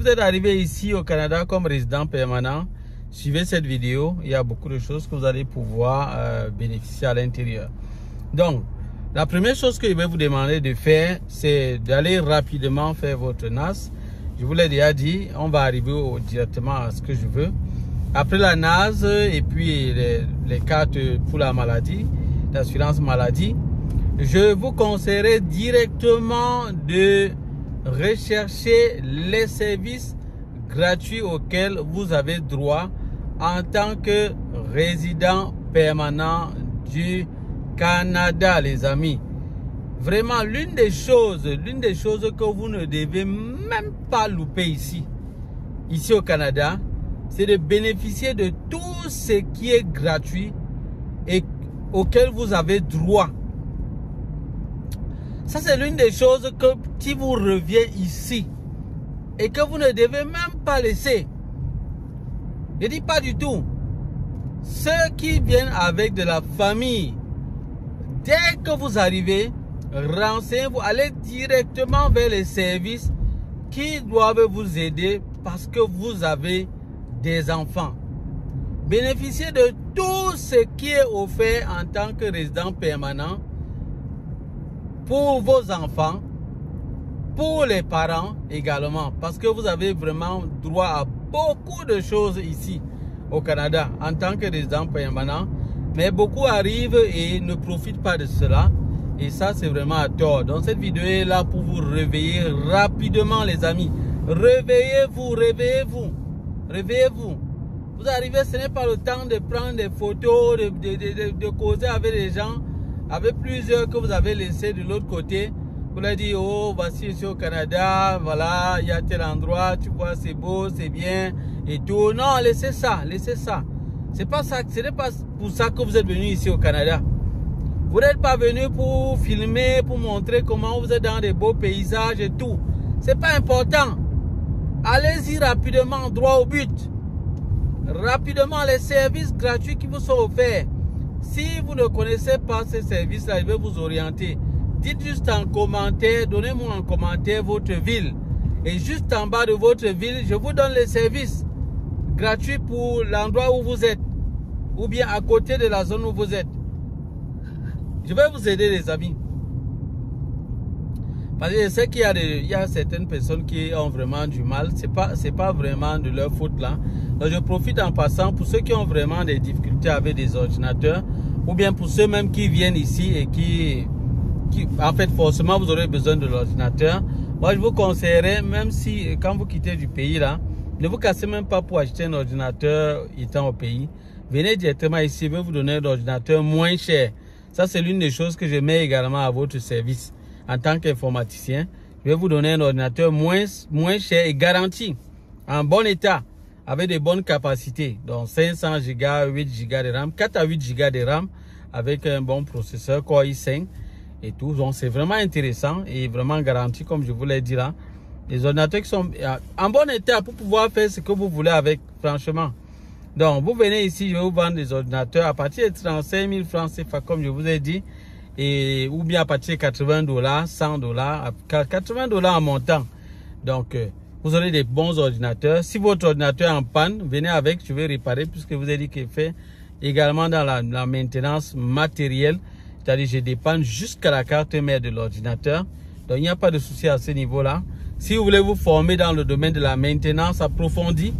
vous êtes arrivé ici au Canada comme résident permanent, suivez cette vidéo. Il y a beaucoup de choses que vous allez pouvoir bénéficier à l'intérieur. Donc, la première chose que je vais vous demander de faire, c'est d'aller rapidement faire votre NAS. Je vous l'ai déjà dit, on va arriver directement à ce que je veux. Après la NAS et puis les cartes pour la maladie, l'assurance maladie, je vous conseillerais directement de rechercher les services gratuits auxquels vous avez droit en tant que résident permanent du Canada, les amis. Vraiment, l'une des choses que vous ne devez même pas louper ici au Canada, c'est de bénéficier de tout ce qui est gratuit et auquel vous avez droit. Ça, c'est l'une des choses qui vous revient ici et que vous ne devez même pas laisser. Je dis pas du tout. Ceux qui viennent avec de la famille, dès que vous arrivez, renseignez-vous, allez directement vers les services qui doivent vous aider parce que vous avez des enfants. Bénéficiez de tout ce qui est offert en tant que résident permanent pour vos enfants, pour les parents également, parce que vous avez vraiment droit à beaucoup de choses ici au Canada en tant que résident permanent, mais beaucoup arrivent et ne profitent pas de cela, et ça c'est vraiment à tort. Donc cette vidéo est là pour vous réveiller rapidement, les amis. Réveillez-vous, réveillez-vous, réveillez-vous. Vous arrivez, ce n'est pas le temps de prendre des photos, de causer avec les gens, avec plusieurs que vous avez laissés de l'autre côté. Vous leur dites, oh, voici ici au Canada, voilà, il y a tel endroit, tu vois, c'est beau, c'est bien, et tout. Non, laissez ça, laissez ça. C'est pas ça, ce n'est pas pour ça que vous êtes venu ici au Canada. Vous n'êtes pas venu pour filmer, pour montrer comment vous êtes dans des beaux paysages et tout. C'est pas important. Allez-y rapidement, droit au but. Rapidement, les services gratuits qui vous sont offerts. Si vous ne connaissez pas ces services-là, je vais vous orienter. Dites juste en commentaire, donnez-moi en commentaire votre ville. Et juste en bas de votre ville, je vous donne les services gratuits pour l'endroit où vous êtes. Ou bien à côté de la zone où vous êtes. Je vais vous aider, les amis. Parce que je sais qu'il y a certaines personnes qui ont vraiment du mal. C'est pas vraiment de leur faute là. Donc je profite en passant pour ceux qui ont vraiment des difficultés avec des ordinateurs. Ou bien pour ceux même qui viennent ici et qui en fait forcément vous aurez besoin de l'ordinateur. Moi je vous conseillerais, même si quand vous quittez du pays là, ne vous cassez même pas pour acheter un ordinateur étant au pays. Venez directement ici, je vais vous donner un ordinateur moins cher. Ça c'est l'une des choses que je mets également à votre service. En tant qu'informaticien, je vais vous donner un ordinateur moins cher et garanti, en bon état, avec de bonnes capacités. Donc 500 Go, 8 Go de RAM, 4 à 8 Go de RAM, avec un bon processeur Core i5 et tout. Donc c'est vraiment intéressant et vraiment garanti, comme je vous l'ai dit là. Les ordinateurs qui sont en bon état pour pouvoir faire ce que vous voulez avec, franchement. Donc vous venez ici, je vais vous vendre des ordinateurs à partir de 35 000 francs CFA, comme je vous ai dit. Et, ou bien à partir de 80 $, 100 $, 80 $ en montant. Donc, vous aurez des bons ordinateurs. Si votre ordinateur est en panne, venez avec, je vais réparer, puisque vous avez dit qu'il fait également dans la maintenance matérielle. C'est-à-dire, je dépanne jusqu'à la carte mère de l'ordinateur. Donc, il n'y a pas de souci à ce niveau-là. Si vous voulez vous former dans le domaine de la maintenance approfondie,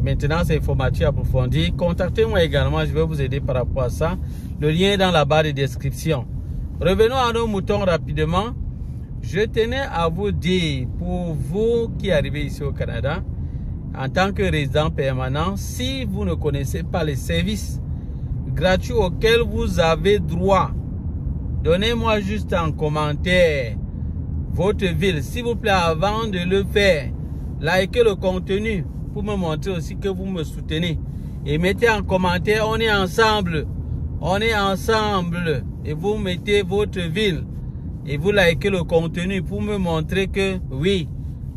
maintenance informatique approfondie, contactez-moi également, je vais vous aider par rapport à ça. Le lien est dans la barre de description. Revenons à nos moutons rapidement. Je tenais à vous dire, pour vous qui arrivez ici au Canada, en tant que résident permanent, si vous ne connaissez pas les services gratuits auxquels vous avez droit, donnez-moi juste en commentaire votre ville, s'il vous plaît, avant de le faire. Likez le contenu pour me montrer aussi que vous me soutenez. Et mettez en commentaire, on est ensemble. On est ensemble. Et vous mettez votre ville. Et vous likez le contenu pour me montrer que oui,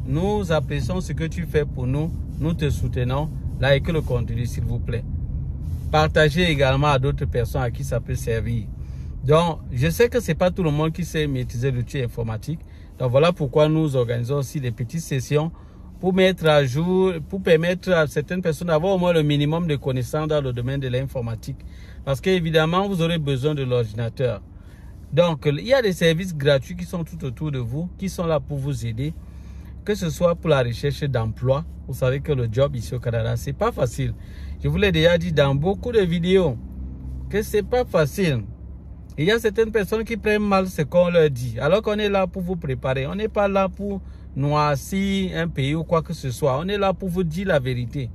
nous apprécions ce que tu fais pour nous. Nous te soutenons. Likez le contenu, s'il vous plaît. Partagez également à d'autres personnes à qui ça peut servir. Donc, je sais que ce n'est pas tout le monde qui sait maîtriser l'outil informatique. Donc, voilà pourquoi nous organisons aussi des petites sessions pour mettre à jour, pour permettre à certaines personnes d'avoir au moins le minimum de connaissances dans le domaine de l'informatique. Parce qu'évidemment, vous aurez besoin de l'ordinateur. Donc, il y a des services gratuits qui sont tout autour de vous, qui sont là pour vous aider, que ce soit pour la recherche d'emploi. Vous savez que le job ici au Canada, c'est pas facile. Je vous l'ai déjà dit dans beaucoup de vidéos, que c'est pas facile. Il y a certaines personnes qui prennent mal ce qu'on leur dit, alors qu'on est là pour vous préparer. On n'est pas là pour noircir un pays ou quoi que ce soit. On est là pour vous dire la vérité.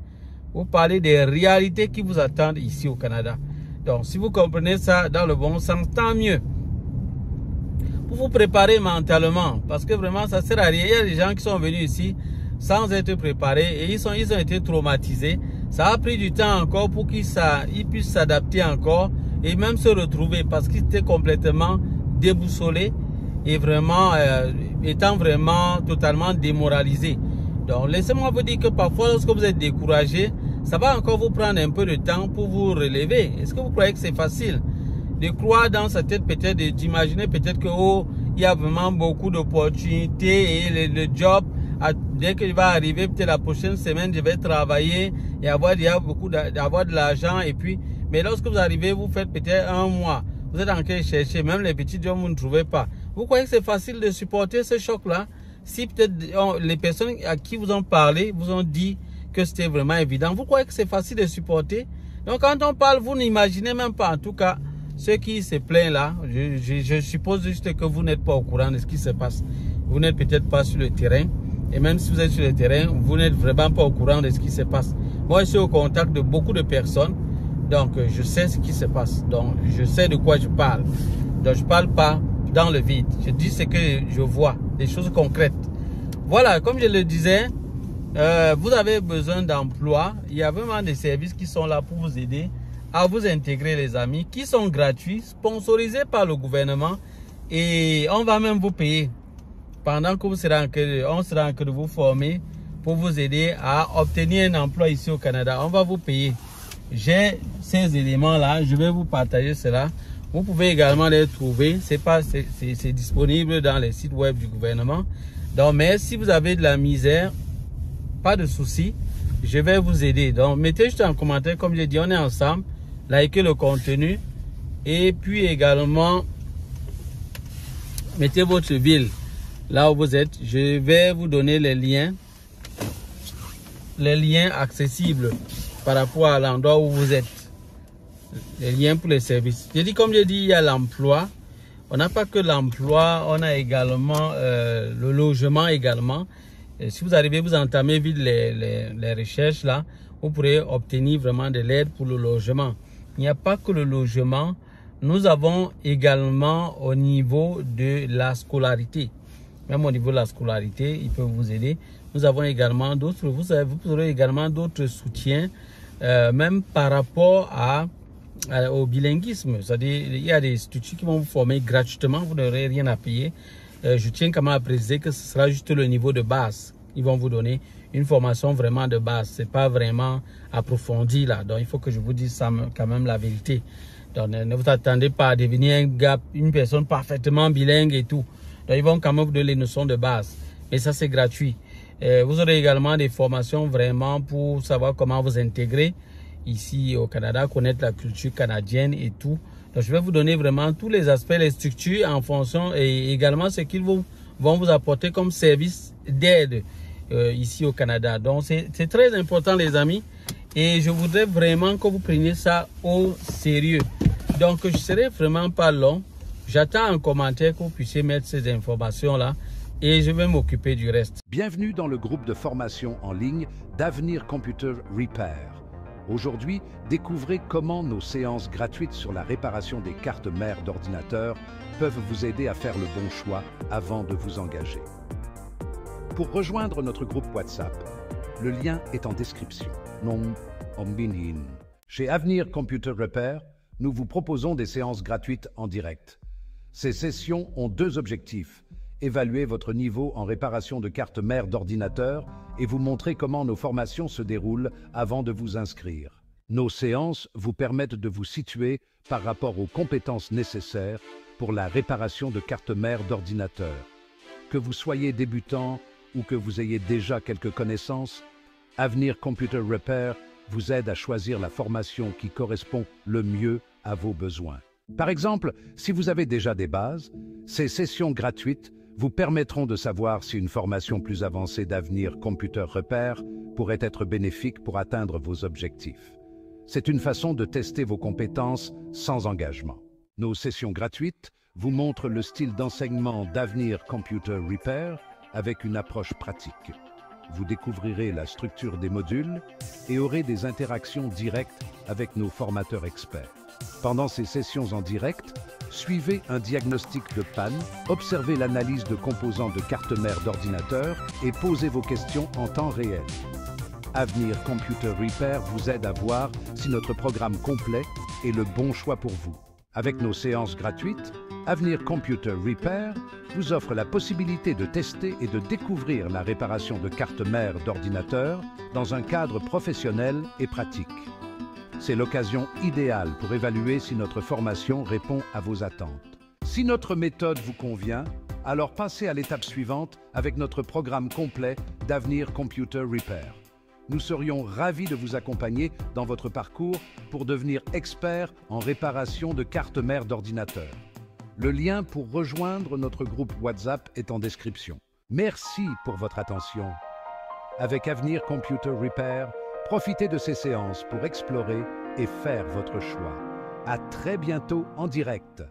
Vous parlez des réalités qui vous attendent ici au Canada. Donc, si vous comprenez ça dans le bon sens, tant mieux. Pour vous préparer mentalement, parce que vraiment, ça sert à rien. Il y a des gens qui sont venus ici sans être préparés et ils ont été traumatisés. Ça a pris du temps encore pour qu'ils puissent s'adapter encore et même se retrouver parce qu'ils étaient complètement déboussolés et vraiment étant vraiment totalement démoralisés. Donc laissez-moi vous dire que parfois lorsque vous êtes découragé, ça va encore vous prendre un peu de temps pour vous relever. Est-ce que vous croyez que c'est facile de croire dans sa tête, peut-être d'imaginer peut-être que oh, il y a vraiment beaucoup d'opportunités et le job, dès qu'il va arriver, peut-être la prochaine semaine, je vais travailler et avoir de l'argent et puis mais lorsque vous arrivez, vous faites peut-être un mois, vous êtes en train de chercher, même les petits jobs, vous ne trouvez pas. Vous croyez que c'est facile de supporter ce choc-là? Si peut-être les personnes à qui vous ont parlé vous ont dit que c'était vraiment évident, vous croyez que c'est facile de supporter? Donc quand on parle, vous n'imaginez même pas, en tout cas, ceux qui se plaignent là, je suppose juste que vous n'êtes pas au courant de ce qui se passe. Vous n'êtes peut-être pas sur le terrain. Et même si vous êtes sur le terrain, vous n'êtes vraiment pas au courant de ce qui se passe. Moi, je suis au contact de beaucoup de personnes. Donc, je sais ce qui se passe. Donc, je sais de quoi je parle. Donc, je ne parle pas dans le vide. Je dis ce que je vois, des choses concrètes. Voilà, comme je le disais, vous avez besoin d'emploi. Il y a vraiment des services qui sont là pour vous aider à vous intégrer, les amis, qui sont gratuits, sponsorisés par le gouvernement. Et on va même vous payer pendant que on sera en train de vous former pour vous aider à obtenir un emploi ici au Canada. On va vous payer. J'ai ces éléments-là, je vais vous partager cela. Vous pouvez également les trouver. C'est disponible dans les sites web du gouvernement. Donc, mais si vous avez de la misère, pas de souci, je vais vous aider. Donc, mettez juste en commentaire, comme j'ai dit, on est ensemble. Likez le contenu. Et puis également, mettez votre ville là où vous êtes. Je vais vous donner les liens accessibles par rapport à l'endroit où vous êtes. Les liens pour les services. Comme j'ai dit, il y a l'emploi. On n'a pas que l'emploi, on a également le logement également. Et si vous arrivez, vous entamez vite les recherches là, vous pourrez obtenir vraiment de l'aide pour le logement. Il n'y a pas que le logement. Nous avons également au niveau de la scolarité. Même au niveau de la scolarité, ils peuvent vous aider. Nous avons également d'autres, vous aurez également d'autres soutiens, même par rapport au bilinguisme. C'est-à-dire, il y a des structures qui vont vous former gratuitement, vous n'aurez rien à payer. Je tiens quand même à préciser que ce sera juste le niveau de base. Ils vont vous donner une formation vraiment de base. Ce n'est pas vraiment approfondi là. Donc, il faut que je vous dise ça, quand même la vérité. Donc, ne vous attendez pas à devenir une personne parfaitement bilingue et tout. Donc, ils vont quand même vous donner les notions de base. Mais ça, c'est gratuit. Vous aurez également des formations vraiment pour savoir comment vous intégrer ici au Canada, connaître la culture canadienne et tout. Donc, je vais vous donner vraiment tous les aspects, les structures en fonction et également ce qu'ils vont vous apporter comme service d'aide ici au Canada. Donc, c'est très important, les amis. Et je voudrais vraiment que vous preniez ça au sérieux. Donc, je ne serai vraiment pas long. J'attends un commentaire que vous puissiez mettre ces informations-là et je vais m'occuper du reste. Bienvenue dans le groupe de formation en ligne d'Avenir Computer Repair. Aujourd'hui, découvrez comment nos séances gratuites sur la réparation des cartes mères d'ordinateur peuvent vous aider à faire le bon choix avant de vous engager. Pour rejoindre notre groupe WhatsApp, le lien est en description. Chez Avenir Computer Repair, nous vous proposons des séances gratuites en direct. Ces sessions ont deux objectifs: évaluer votre niveau en réparation de cartes mères d'ordinateur et vous montrer comment nos formations se déroulent avant de vous inscrire. Nos séances vous permettent de vous situer par rapport aux compétences nécessaires pour la réparation de cartes mères d'ordinateur. Que vous soyez débutant, ou que vous ayez déjà quelques connaissances, Avenir Computer Repair vous aide à choisir la formation qui correspond le mieux à vos besoins. Par exemple, si vous avez déjà des bases, ces sessions gratuites vous permettront de savoir si une formation plus avancée d'Avenir Computer Repair pourrait être bénéfique pour atteindre vos objectifs. C'est une façon de tester vos compétences sans engagement. Nos sessions gratuites vous montrent le style d'enseignement d'Avenir Computer Repair avec une approche pratique. Vous découvrirez la structure des modules et aurez des interactions directes avec nos formateurs experts. Pendant ces sessions en direct, suivez un diagnostic de panne, observez l'analyse de composants de carte mère d'ordinateur et posez vos questions en temps réel. Avenir Computer Repair vous aide à voir si notre programme complet est le bon choix pour vous. Avec nos séances gratuites, Avenir Computer Repair vous offre la possibilité de tester et de découvrir la réparation de cartes mères d'ordinateur dans un cadre professionnel et pratique. C'est l'occasion idéale pour évaluer si notre formation répond à vos attentes. Si notre méthode vous convient, alors passez à l'étape suivante avec notre programme complet d'Avenir Computer Repair. Nous serions ravis de vous accompagner dans votre parcours pour devenir expert en réparation de cartes mères d'ordinateur. Le lien pour rejoindre notre groupe WhatsApp est en description. Merci pour votre attention. Avec Avenir Computer Repair, profitez de ces séances pour explorer et faire votre choix. À très bientôt en direct.